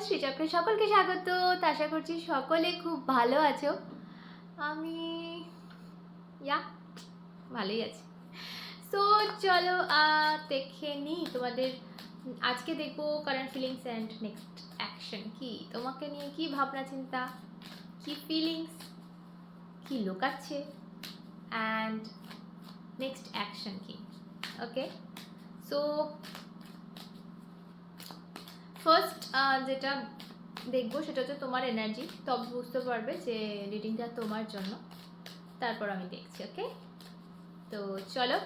শ্রীচক্রে সকলকে স্বাগত। আশা করছি সকলে খুব ভালো আছো। আমি ভালোই আছি। সো চলো দেখে নিই তোমাদের। আজকে দেখবো current feelings and next action কি, তোমাকে নিয়ে কি ভাবনা চিন্তা, কি ফিলিংস, কি লুকাচ্ছে, অ্যান্ড নেক্সট অ্যাকশন কি। ওকে, সো ফার্স্ট যেটা দেখবো সেটা হচ্ছে তোমার এনার্জি। তবে বুঝতে পারবে যে রিডিংটা তোমার জন্য, তারপর আমি দেখছি। ওকে, তো চলো,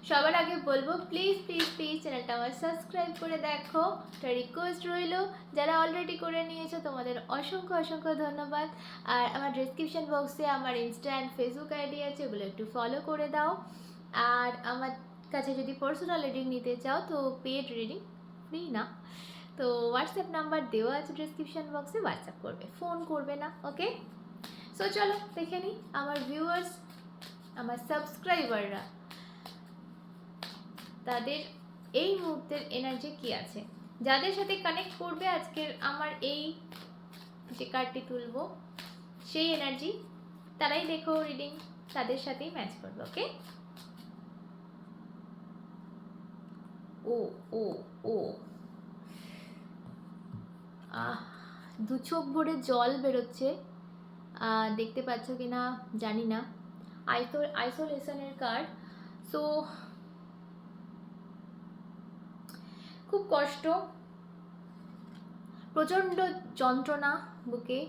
সবার আগে বলবো প্লিজ প্লিজ প্লিজ চ্যানেলটা আমার সাবস্ক্রাইব করে দেখো, একটা রিকোয়েস্ট রইল। যারা অলরেডি করে নিয়েছো তোমাদের অসংখ্য অসংখ্য ধন্যবাদ। আর আমার ডেসক্রিপশন বক্সে আমার ইনস্টা অ্যান্ড ফেসবুক আইডি আছে, ওগুলো একটু ফলো করে দাও। আর আমার কাছে যদি পার্সোনাল রিডিং নিতে চাও তো পেড রিডিং, ফ্রি না, তো হোয়াটসঅ্যাপ নাম্বার দেওয়া আছে ডেসক্রিপশন বক্সে, হোয়াটসঅ্যাপ করবে, ফোন করবে না। ওকে, সো চলো দেখে নিই আমার ভিউয়ার্স, আমার সাবস্ক্রাইবাররা, তাদের এই মুহূর্তের এনার্জি কি আছে, যাদের সাথে কানেক্ট করবে আজকের আমার এই যে কার্ডটি তুলবো সেই এনার্জি, তারাই দেখো রিডিং তাদের সাথেই ম্যাচ করবে। ওকে, ও ও ও দু চোখ ভরে জল বেরোচ্ছে, দেখতে পাচ্ছ কি না জানি না। আইসোলেশনের কার্ড। সো খুব কষ্ট, প্রচণ্ড যন্ত্রণা বুকে।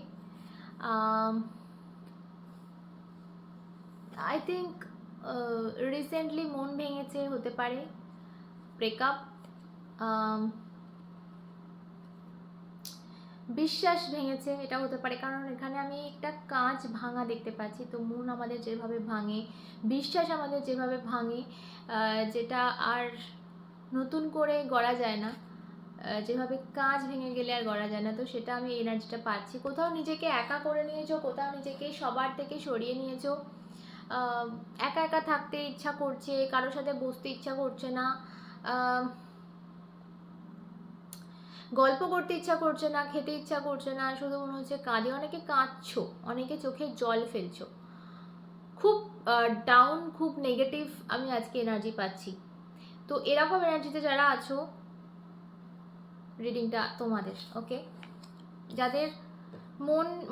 আই থিঙ্ক রিসেন্টলি মন ভেঙেছে, হতে পারে ব্রেকআপ, বিশ্বাস ভেঙেছে, এটা হতে পারে। কারণ এখানে আমি একটা কাঁচ ভাঙা দেখতে পাচ্ছি। তো মন আমাদের যেভাবে ভাঙে, বিশ্বাস আমাদের যেভাবে ভাঙে, যেটা আর নতুন করে গড়া যায় না, যেভাবে কাঁচ ভেঙে গেলে আর গড়া যায় না, তো সেটা আমি এনার্জিটা পাচ্ছি। কোথাও নিজেকে একা করে নিয়েছো, কোথাও নিজেকে সবার থেকে সরিয়ে নিয়েছো, একা একা থাকতে ইচ্ছা করছে, কারোর সাথে বসতে ইচ্ছা করছে না, গল্প করতে ইচ্ছা করছে না, খেতে ইচ্ছা করছে না, শুধু মনে হচ্ছে কাঁদে। অনেকে কাঁদছো, অনেকে চোখে জল ফেলছো, খুব ডাউন, খুব নেগেটিভ আমি আজকে এনার্জি পাচ্ছি। তো এরকম এনার্জিতে যারা আছো, রিডিংটা তোমাদের। ওকে, যাদের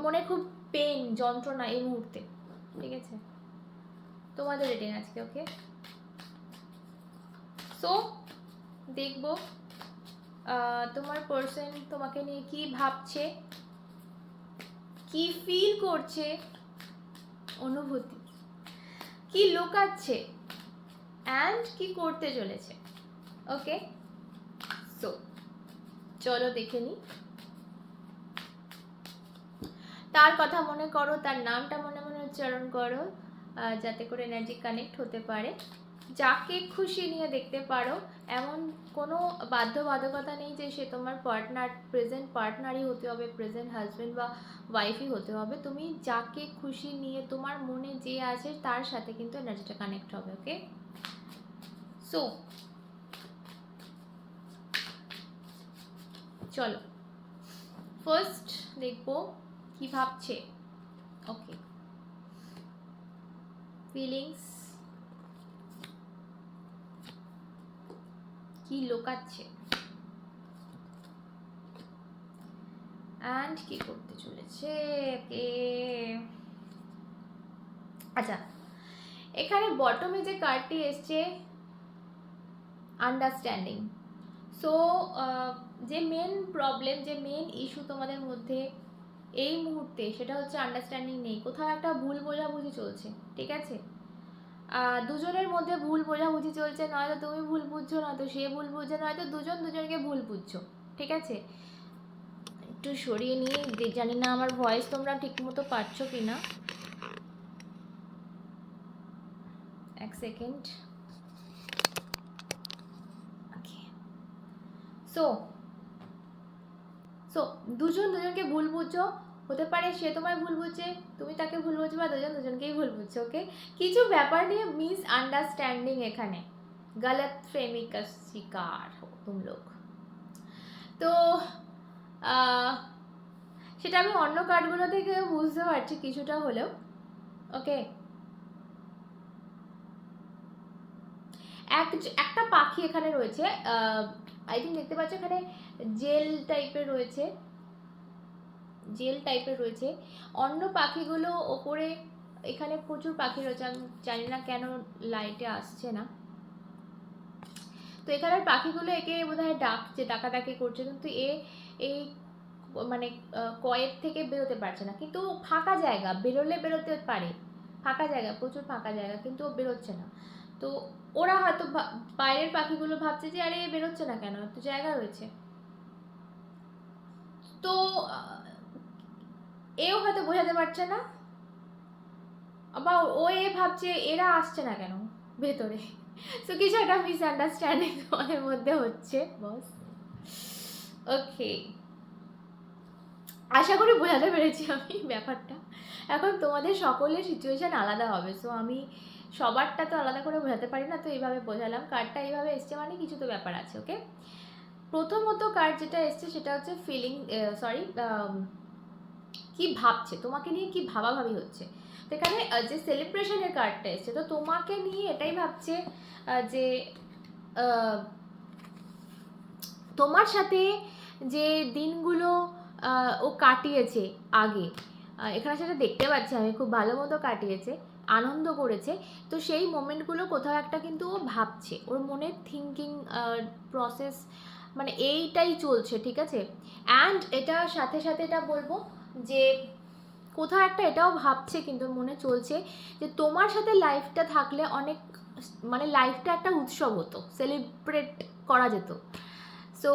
মনে খুব পেন, যন্ত্রণা এই মুহূর্তে, ঠিক আছে, তোমাদের রিডিং আজকে। ওকে, সো দেখবো তোমার পার্সন তোমাকে নিয়ে কি ভাবছে, কি ফিল করছে, অনুভূতি কি লুকাচ্ছে, অ্যান্ড কি করতে চলেছে। ওকে, সো চলো দেখে নি। তার কথা মনে করো, তার নামটা মনে মনে উচ্চারণ করো, যাতে করে এনার্জি কানেক্ট হতে পারে। যাকে খুশি নিয়ে দেখতে পারো, এমন কোনো বাধ্যবাধকতা নেই যে সে তোমার পার্টনার, প্রেজেন্ট পার্টনারই হতে হবে, প্রেজেন্ট হাজব্যান্ড বা ওয়াইফই হতে হবে। তুমি যাকে খুশি নিয়ে, তোমার মনে যে আছে তার সাথে কিন্তু এনার্জিটা কানেক্ট হবে। ওকে, সো চলো ফার্স্ট দেখবো কি ভাবছে। ওকে, ফিলিংস কি লুকাচ্ছে, অ্যান্ড কি করতে চলেছে। আচ্ছা, এখানে বটমে যে কার্ডটি এসছে, আন্ডারস্ট্যান্ডিং। সো যে মেন প্রবলেম, যে মেন ইস্যু তোমাদের মধ্যে এই মুহূর্তে, সেটা হচ্ছে আন্ডারস্ট্যান্ডিং নেই। কোথাও একটা ভুল বোঝাবুঝি চলছে, ঠিক আছে, দুজনের মধ্যে ভুল বোঝাবুঝি চলছে। নয়তো তুমি ভুল বুঝছো, নয়তো সে ভুল বুঝছে, নয়তো দুজন দুজনকে ভুল বুঝছো, ঠিক আছে। একটু সরিয়ে নিয়ে, জানি না আমার ভয়েস তোমরা ঠিক মতো পাচ্ছ কি না, এক সেকেন্ড। সো দুজন দুজনকে ভুল বুঝছো, হতে পারে সে তোমায় ভুল বুঝছে, তুমি তাকে ভুল বুঝছো, বা দুজন দুজনকেই ভুল বুঝছো। ওকে, কিছু ব্যাপার নিয়ে মিস আন্ডারস্ট্যান্ডিং, এখানে গলত ফেমি का शिकार हो तुम लोग। तो সেটা আমি অন্য কার্ডগুলো থেকে বুঝতে পারছি কিছুটা হলেও। ওকে, একটা পাখি এখানে রয়েছে, আই থিঙ্ক দেখতে পাচ্ছ এখানে জেল টাইপের রয়েছে, জেল টাইপের রয়েছে। অন্য পাখিগুলো ওপরে, এখানে প্রচুর পাখি রয়েছে, আমি জানি না কেন লাইটে আসছে না। তো এখানের পাখিগুলো একে বোধহয় ডাকছে, ডাকাডাকি করছে, কিন্তু এই মানে কয়ের থেকে বেরোতে পারছে না। কিন্তু ফাঁকা জায়গা, বেরোতে পারে, ফাঁকা জায়গা, প্রচুর ফাঁকা জায়গা, কিন্তু ও বেরোচ্ছে না। তো ওরা হয়তো বাইরের পাখিগুলো ভাবছে যে আরে বেরোচ্ছে না কেন, একটু জায়গা রয়েছে। তো এও হয়তো বোঝাতে পারছে না, আবার ও ভাবছে এরা আসছে না কেন ভেতরে। তো কিছু একটা মিসআন্ডারস্ট্যান্ডিং তোমাদের মধ্যে হচ্ছে বস। ওকে, আশা করি বোঝাতে পেরেছি আমি ব্যাপারটা। এখন তোমাদের সকলের সিচুয়েশন আলাদা হবে, সো আমি সবারটা তো আলাদা করে বোঝাতে পারি না, তো এইভাবে বোঝালাম। কার্ডটা এইভাবে এসছে মানে কিছু তো ব্যাপার আছে। ওকে, প্রথমত কার্ড যেটা এসছে সেটা হচ্ছে ফিলিং, সরি, কি ভাবছে তোমাকে নিয়ে, কি ভাবাভাবি হচ্ছে। তো এখানে যে সেলিব্রেশনের কার্ডটা এসছে, তো তোমাকে নিয়ে এটাই ভাবছে যে তোমার সাথে যে দিনগুলো ও কাটিয়েছে আগে, এখানে সেটা দেখতে পাচ্ছি আমি, খুব ভালো মতো কাটিয়েছে, আনন্দ করেছে। তো সেই মোমেন্টগুলো কোথাও একটা কিন্তু ও ভাবছে, ওর মনের থিঙ্কিং প্রসেস মানে এইটাই চলছে, ঠিক আছে। অ্যান্ড এটা সাথে সাথে এটা বলবো যে কোথাও একটা এটাও ভাবছে, কিন্তু মনে চলছে যে তোমার সাথে লাইফটা থাকলে অনেক, মানে লাইফটা একটা উৎসব হতো, সেলিব্রেট করা যেত। সো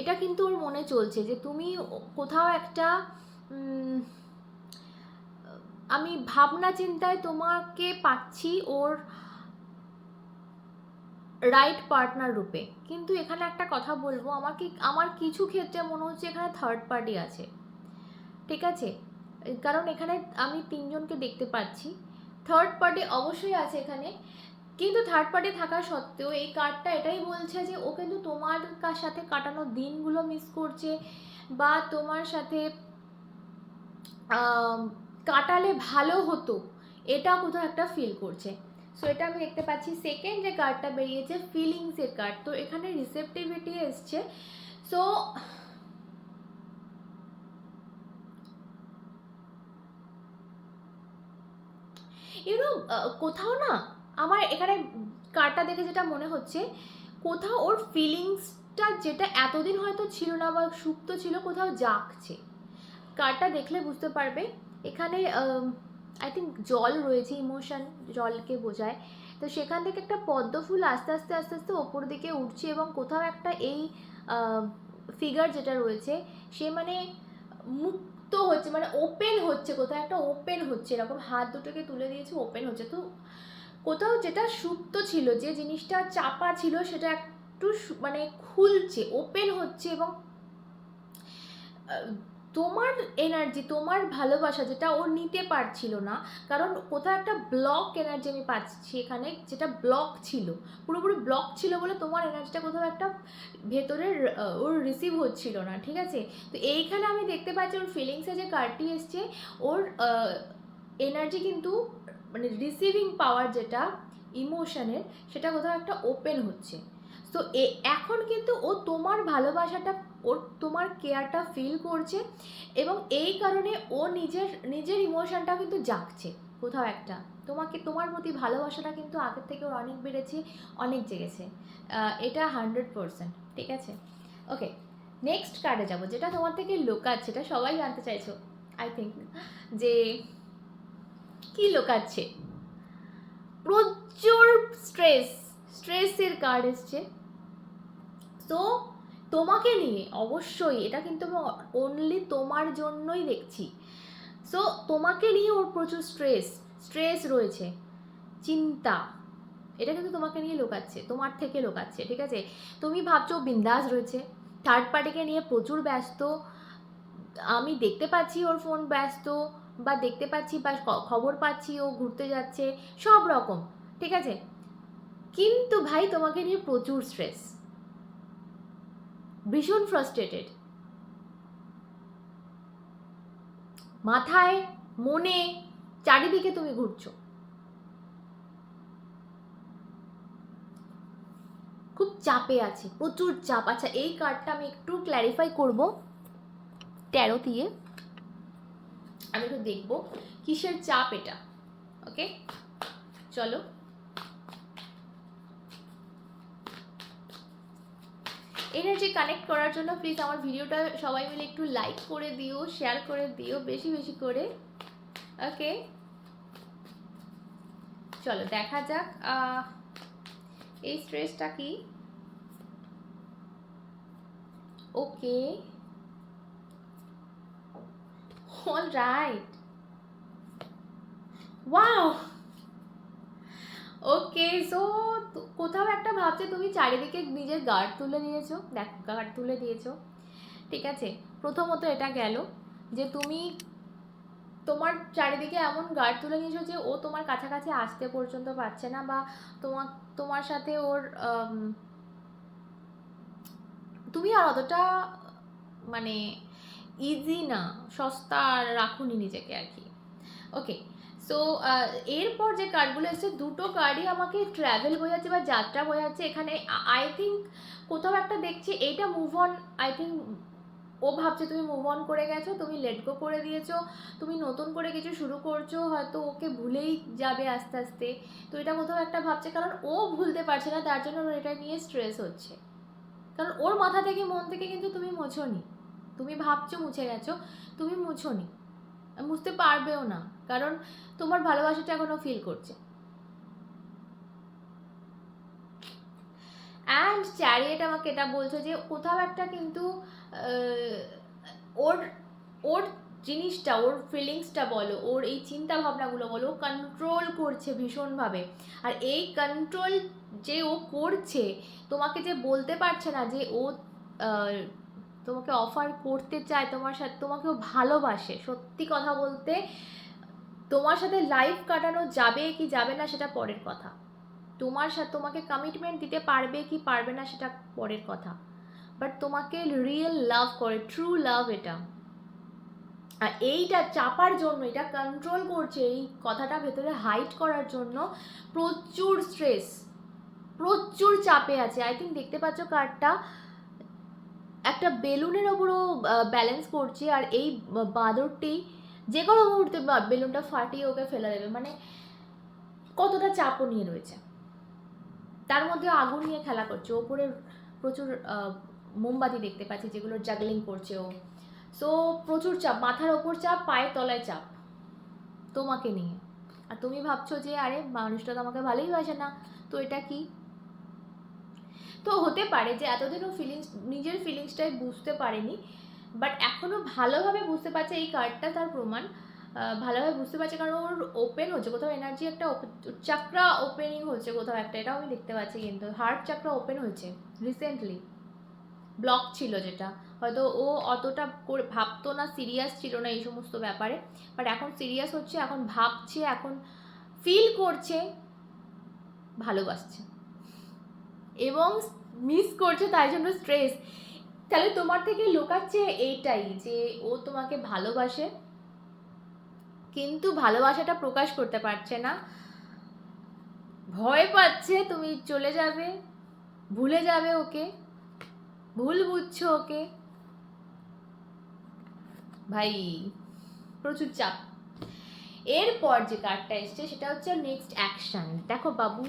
এটা কিন্তু ওর মনে চলছে যে তুমি কোথাও একটা, আমি ভাবনা চিন্তায় তোমাকে পাচ্ছি ওর রাইট পার্টনার রূপে। কিন্তু এখানে একটা কথা বলবো, আমার কিছু ক্ষেত্রে মনে হচ্ছে এখানে থার্ড পার্টি আছে, ঠিক আছে। কারণ এখানে আমি তিনজনকে দেখতে পাচ্ছি, থার্ড পার্টি অবশ্যই আছে এখানে। কিন্তু থার্ড পার্টি থাকা সত্ত্বেও এই কার্ডটা এটাই বলছে যে ও কিন্তু তোমার সাথে কাটানো দিনগুলো মিস করছে, বা তোমার সাথে কাটালে ভালো হতো, এটা কোথাও একটা ফিল করছে। সো এটা আমি দেখতে পাচ্ছি। সেকেন্ড যে কার্ডটা বেরিয়েছে ফিলিংসের কার্ড, তো এখানে রিসেপটিভিটি এসছে। সো ইউনো কোথাও না, আমার এখানে কার্ডটা দেখে যেটা মনে হচ্ছে, কোথাও ওর ফিলিংসটা যেটা এতদিন হয়তো ছিল না বা সুপ্ত ছিল, কোথাও জাগছে। কার্ডটা দেখলে বুঝতে পারবে, এখানে আই থিঙ্ক জল রয়েছে, ইমোশন জলকে বোঝায়। তো সেখান থেকে একটা পদ্ম ফুল আস্তে আস্তে আস্তে আস্তে ওপর দিকে উঠছে, এবং কোথাও একটা এই ফিগার যেটা রয়েছে সে মানে মুক্ত হচ্ছে, মানে ওপেন হচ্ছে, কোথাও একটা ওপেন হচ্ছে, এরকম হাত দুটোকে তুলে দিয়েছে, ওপেন হচ্ছে। তো কোথাও যেটা সুপ্ত ছিল, যে জিনিসটা চাপা ছিল, সেটা একটু মানে খুলছে, ওপেন হচ্ছে। এবং তোমার এনার্জি, তোমার ভালোবাসা যেটা ও নিতে পারছিল না, কারণ কোথাও একটা ব্লক এনার্জি আমি পাচ্ছি এখানে, যেটা ব্লক ছিল, পুরোপুরি ব্লক ছিল বলে তোমার এনার্জিটা কোথাও একটা ভেতরের ওর রিসিভ হচ্ছিল না, ঠিক আছে। তো এইখানে আমি দেখতে পাচ্ছি ওর ফিলিংসে যে কার্ডটি এসছে, ওর এনার্জি কিন্তু মানে রিসিভিং পাওয়ার যেটা ইমোশনের, সেটা কোথাও একটা ওপেন হচ্ছে। তো এখন কিন্তু ও তোমার ভালোবাসাটা, ওর তোমার কেয়ারটা ফিল করছে, এবং এই কারণে ও নিজের ইমোশনটা কিন্তু জাগছে কোথাও একটা। তোমার প্রতি ভালোবাসাটা কিন্তু আগের থেকে ওর অনেক বেড়েছে, অনেক জেগেছে, এটা 100%, ঠিক আছে। ওকে, নেক্সট কার্ডে যাবো, যেটা তোমার থেকে লুকাচ্ছে, এটা সবাই জানতে চাইছো আই থিঙ্ক, যে কি লুকাচ্ছে। প্রচুর স্ট্রেসের কার্ড এসছে। তো তোমাকে নিয়ে অবশ্যই, এটা কিন্তু আমি অনলি তোমার জন্যই দেখছি। সো তোমাকে নিয়ে ওর প্রচুর স্ট্রেস রয়েছে, চিন্তা, এটা কিন্তু তোমাকে নিয়ে লুকাচ্ছে, তোমার থেকে লুকাচ্ছে, ঠিক আছে। তুমি ভাবছো বিন্দাস রয়েছে, থার্ড পার্টিকে নিয়ে প্রচুর ব্যস্ত, আমি দেখতে পাচ্ছি ওর ফোন ব্যস্ত, বা দেখতে পাচ্ছি বা খবর পাচ্ছি ও ঘুরতে যাচ্ছে, সব রকম, ঠিক আছে। কিন্তু ভাই তোমাকে নিয়ে প্রচুর স্ট্রেস, ভীষণ ফ্রাস্ট্রেটেড। মাথায়, মনে, চারিদিকে তুমি ঘুরছো, খুব চাপে আছে, প্রচুর চাপ। আচ্ছা এই কার্ডটা আমি একটু ক্ল্যারিফাই করব ট্যারো দিয়ে, আমি একটু দেখবো কিসের চাপ এটা। ওকে চলো, এনার্জি কানেক্ট করার জন্য প্লিজ আমার ভিডিওটা সবাই মিলে একটু লাইক করে দিও, শেয়ার করে দিও বেশি বেশি করে। ওকে চলো দেখা যাক এই স্ট্রেসটা কি। Okay all right, wow. Okay so কোথাও একটা ভাবছে তুমি চারিদিকে নিজের গার্ড তুলে নিয়েছো, দেখ গার্ড তুলে দিয়েছো, ঠিক আছে। প্রথমত এটা গেল যে তুমি তোমার চারিদিকে এমন গার্ড তুলে নিয়েছো যে ও তোমার কাছাকাছি আসতে পর্যন্ত পারছে না, বা তোমার সাথে ওর তুমি আর অতটা মানে ইজি না, সস্তা রাখুনি নিজেকে আর কি। ওকে সো এরপর যে কার্ডগুলো এসেছে দুটো কার্ডই আমাকে ট্র্যাভেল বোঝাচ্ছে বা যাত্রা বোঝাচ্ছে। এখানে আই থিঙ্ক কোথাও একটা দেখছি এইটা মুভ অন, আই থিঙ্ক ও ভাবছে তুমি মুভ অন করে গেছো, তুমি লেট গো করে দিয়েছো, তুমি নতুন করে কিছু শুরু করছো, হয়তো ওকে ভুলেই যাবে আস্তে আস্তে। তো এটা কোথাও একটা ভাবছে, কারণ ও ভুলতে পারছে না, তার জন্য ওর এটা নিয়ে স্ট্রেস হচ্ছে। কারণ ওর মাথা থেকে মন থেকে কিন্তু তুমি মোছোনি, তুমি ভাবছো মুছে গেছো, তুমি মুছোনি, বুঝতে পারবেও না, কারণ তোমার ভালোবাসাটা এখনো ফিল করছে। অ্যান্ড চ্যারিয়েট আমাকে এটা বলছে যে কোথাও একটা কিন্তু ওর ওর জিনিসটা, ওর ফিলিংসটা বলো, ওর এই চিন্তা ভাবনাগুলো বলো, কন্ট্রোল করছে ভীষণভাবে। আর এই কন্ট্রোল যে ও করছে, তোমাকে যে বলতে পারছে না যে ও তোমাকে অফার করতে চায় তোমার সাথে, তোমাকেও ভালোবাসে সত্যি কথা বলতে, তোমার সাথে লাইফ কাটানো যাবে কি যাবে না সেটা পরের কথা, তোমার সাথে তোমাকে কমিটমেন্ট দিতে পারবে কি পারবে না সেটা পরের কথা, বাট তোমাকে রিয়েল লাভ করে, ট্রু লাভ এটা। আর এইটা চাপার জন্য, এটা কন্ট্রোল করছে, এই কথাটা ভেতরে হাইড করার জন্য প্রচুর স্ট্রেস, প্রচুর চাপে আছে। আই থিঙ্ক দেখতে পাচ্ছ কার্ডটা একটা বেলুনের ওপরও ব্যালেন্স করছে, আর এই বাঁদরটি যে কোনো মুহূর্তে বেলুনটা ফাটিয়ে ওকে ফেলে দেবে, মানে কতটা চাপও নিয়ে রয়েছে। তার মধ্যে আগুন নিয়ে খেলা করছে, ওপরে প্রচুর মোমবাতি দেখতে পাচ্ছি যেগুলো জাগলিং করছে ও। সো প্রচুর চাপ, মাথার ওপর চাপ, পায়ের তলায় চাপ তোমাকে নিয়ে। আর তুমি ভাবছো যে আরে মানুষটা তো আমাকে ভালোই বাসে না, তো এটা কি। তো হতে পারে যে এতদিনও নিজের ফিলিংসটাই বুঝতে পারেনি, বাট এখনো ভালোভাবে বুঝতে পারছে, এই কার্ডটা তার প্রমাণ। ভালোভাবে বুঝতে পারছে কারণ ওর ওপেন হচ্ছে কোথাও এনার্জি, একটা চাকরা ওপেনিং হচ্ছে কোথাও একটা, এটাও আমি দেখতে পাচ্ছি। কিন্তু হার্ট চাকরা ওপেন হয়েছে রিসেন্টলি, ব্লক ছিল যেটা, হয়তো ও অতটা করে ভাবতো না, সিরিয়াস ছিল না এই সমস্ত ব্যাপারে, বাট এখন সিরিয়াস হচ্ছে, এখন ভাবছে, এখন ফিল করছে, ভালোবাসছে এবং মিস করছে, তাই জন্য স্ট্রেস। তাহলে তোমার থেকে লুকাচ্ছে এইটাই যে ও তোমাকে ভালোবাসে, কিন্তু ভালোবাসাটা প্রকাশ করতে পারছে না, ভয় পাচ্ছে তুমি চলে যাবে, ভুলে যাবে ওকে, ভুল বুঝছো ওকে। ভাই প্রচুর চাপ। এরপর যে কার্ডটা এসছে সেটা হচ্ছে নেক্সট অ্যাকশন। দেখো বাবু,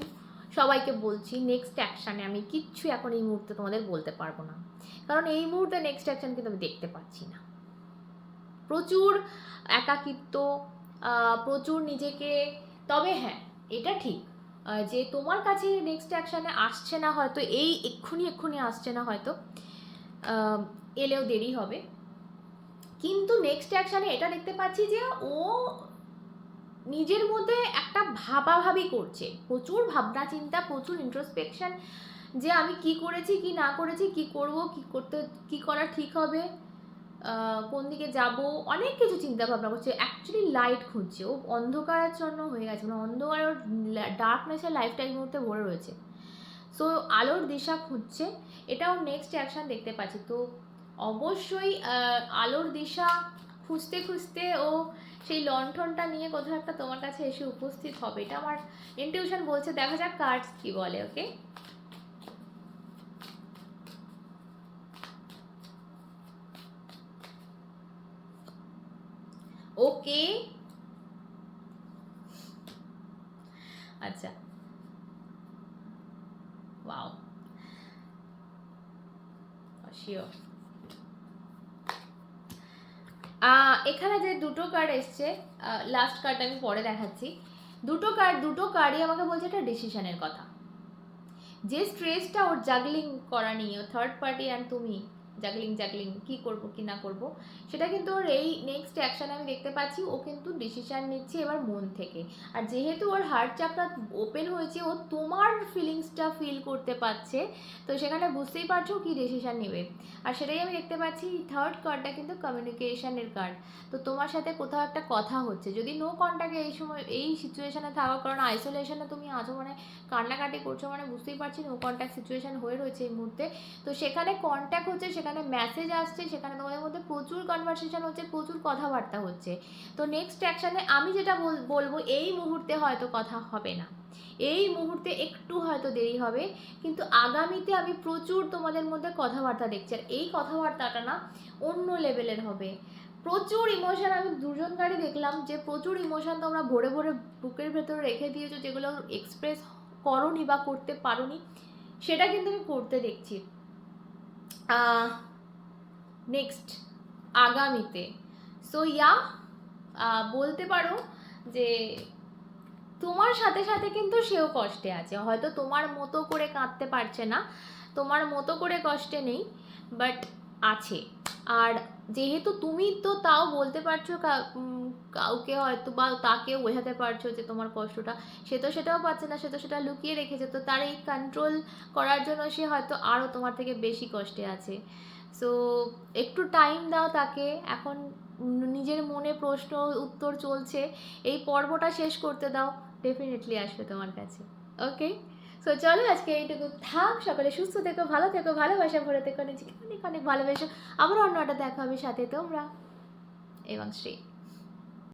সবাইকে বলছি নেক্সট অ্যাকশানে আমি কিচ্ছু এখন এই মুহূর্তে তোমাদের বলতে পারবো না, কারণ এই মুহূর্তে নেক্সট অ্যাকশন কিন্তু আমি দেখতে পাচ্ছি না। প্রচুর একাকিত্ব, প্রচুর নিজেকে, তবে হ্যাঁ এটা ঠিক যে তোমার কাছে নেক্সট অ্যাকশানে আসছে না হয়তো, এই এক্ষুনি আসছে না হয়তো, এলেও দেরি হবে, কিন্তু নেক্সট অ্যাকশানে এটা দেখতে পাচ্ছি যে ও নিজের মধ্যে একটা ভাবাভাবি করছে, প্রচুর ভাবনা চিন্তা, প্রচুর ইন্ট্রোস্পেকশন, যে আমি কি করেছি কি না করেছি, কি করব, কি করা ঠিক হবে, কোন দিকে যাব, অনেক কিছু চিন্তা ভাবনা করছে। অ্যাকচুয়ালি লাইট খুঁজছে, ও অন্ধকারাচ্ছন্ন হয়ে গেছে, মানে অন্ধকার, ডার্কনেসের লাইফটা এই মুহূর্তে ভরে রয়েছে। সো আলোর দিশা খুঁজছে, এটাও নেক্সট অ্যাকশন দেখতে পাচ্ছি। তো অবশ্যই আলোর দিশা খুঁজতে খুঁজতে ও সেই লণ্ঠনটা নিয়ে কোথাও একটা তোমার কাছে এসে উপস্থিত হবে, এটা আমার ইনটিউশন বলছে। দেখা যাক কার্ডস কি বলে। ওকে, ওকে, আচ্ছা, ওয়াও, শিওর। এখানে যে দুটো কার্ড এসছে, লাস্ট কার্ডটা আমি পরে দেখাচ্ছি। দুটো কার্ডই আমাকে বলছে একটা ডিসিশনের কথা। যে স্ট্রেসটা ওর জাগলিং করা নিয়ে, থার্ড পার্টি অ্যান্ড তুমি জাগলিং কি করব কি না করব, সেটা কিন্তু ওর এই নেক্সট অ্যাকশানে আমি দেখতে পাচ্ছি। ও কিন্তু ডিসিশন নিচ্ছে এবার মন থেকে। আর যেহেতু ওর হার্ট চাপটা ওপেন হয়েছে, ও তোমার ফিলিংসটা ফিল করতে পারছে, তো সেখানে বুঝতেই পারছো কি ডিসিশন নেবে। আর সেটাই আমি দেখতে পাচ্ছি। থার্ড কার্ডটা কিন্তু কমিউনিকেশনের কার্ড। তো তোমার সাথে কোথাও একটা কথা হচ্ছে, যদি নো কন্ট্যাক্টে এই সময় এই সিচুয়েশনে থাকো, কারণ আইসোলেশনে তুমি আছো, মানে কান্নাকাটি করছো, মানে বুঝতেই পারছি নো কন্ট্যাক্ট সিচুয়েশন হয়ে রয়েছে এই মুহূর্তে। তো সেখানে কন্ট্যাক্ট হচ্ছে, সেখানে মেসেজ আসছে, সেখানে তোমাদের মধ্যে প্রচুর কনভারসেশন হচ্ছে, প্রচুর কথাবার্তা হচ্ছে। তো নেক্সট অ্যাকশানে আমি যেটা বলবো, এই মুহূর্তে হয়তো কথা হবে না, এই মুহূর্তে একটু হয়তো দেরি হবে, কিন্তু আগামীতে আমি প্রচুর তোমাদের মধ্যে কথাবার্তা দেখছি। আর এই কথাবার্তাটা না অন্য লেভেলের হবে। প্রচুর ইমোশন, আমি দুজন গাড়ি দেখলাম যে প্রচুর ইমোশন তোমরা ভরে ভরে বুকের ভেতরে রেখে দিয়েছো, যেগুলো এক্সপ্রেস করনি বা করতে পারোনি, সেটা কিন্তু আমি করতে দেখছি নেক্সট আগামীতে। সো ইয়া, বলতে পারো যে তোমার সাথে সাথে কিন্তু সেও কষ্টে আছে, হয়তো তোমার মতো করে কাঁদতে পারছে না, তোমার মতো করে কষ্টে নেই, বাট আছে। আর যেহেতু তুমি তো তাও বলতে পারছো কাউকে, হয়তো বা তাকেও বোঝাতে পারছো যে তোমার কষ্টটা, সে তো সেটাও পাচ্ছে না, সে তো সেটা লুকিয়ে রেখেছে। তো তার এই কন্ট্রোল করার জন্য সে হয়তো আরও তোমার থেকে বেশি কষ্টে আছে। সো একটু টাইম দাও তাকে। এখন নিজের মনে প্রশ্ন উত্তর চলছে, এই পর্বটা শেষ করতে দাও, ডেফিনেটলি আসবে তোমার কাছে। ওকে, সো চলো আজকে এইটুকু থাক। সকালে সুস্থ থেকো, ভালো থেকো, ভালোবাসা ভরে থেকো, নিজেকে অনেক অনেক ভালোবেসো। আবার অন্য একটা দেখা হবে, সাথে তোমরা এবং শ্রী।